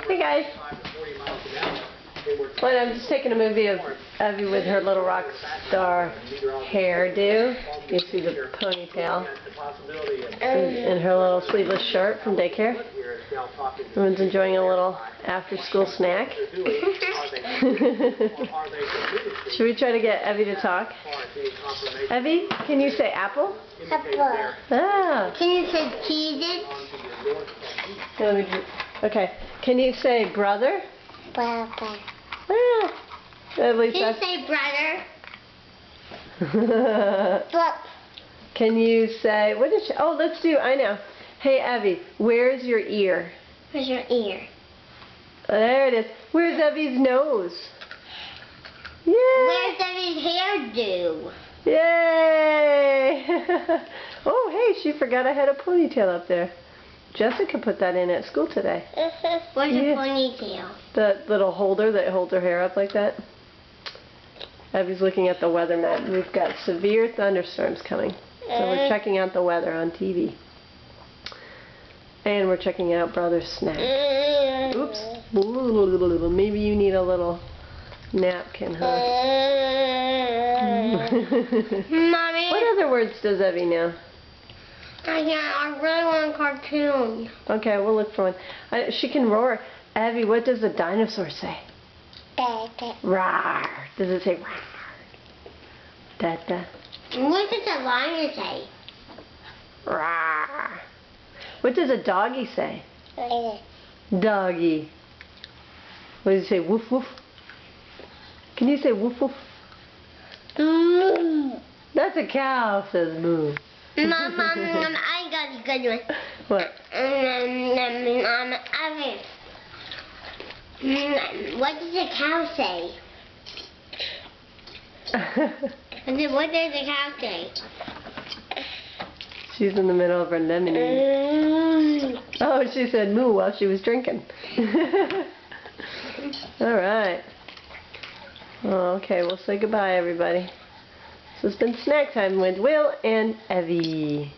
Hey guys. Well, I'm just taking a movie of Evie with her little rock star hairdo. You see the ponytail and her little sleeveless shirt from daycare. Everyone's enjoying a little after-school snack. Should we try to get Evie to talk? Evie, can you say apple? Apple. Ah. Can you say cheese? Okay. Can you say brother? Brother. Ah. At least Can you say brother? Look. Can you say, what did she, oh, let's do, I know. Hey, Evie, where's your ear? Where's your ear? There it is. Where's Evie's nose? Yay! Where's Evie's hairdo? Yay! Oh, hey, she forgot I had a ponytail up there. Jessica put that in at school today. Where's your ponytail? The little holder that holds her hair up like that. Evie's looking at the weather map. We've got severe thunderstorms coming. So we're checking out the weather on TV. And we're checking out Brother's snack. Oops. Maybe you need a little napkin, huh? Mommy. What other words does Evie know? I really want a cartoon. Okay, we'll look for one. She can roar. Evie, what does a dinosaur say? Rawr. Does it say rawr? Da-da. What does a lion say? Rawr. What does a doggy say? Doggy. What does it say? Woof woof. Can you say woof woof? Moo. That's a cow, says moo. Mom, I got a good one. What? What does a cow say? What does a cow say? She's in the middle of her lemonade. Oh, she said moo while she was drinking. All right. Oh, okay, we'll say goodbye, everybody. So it's been snack time with Will and Evie.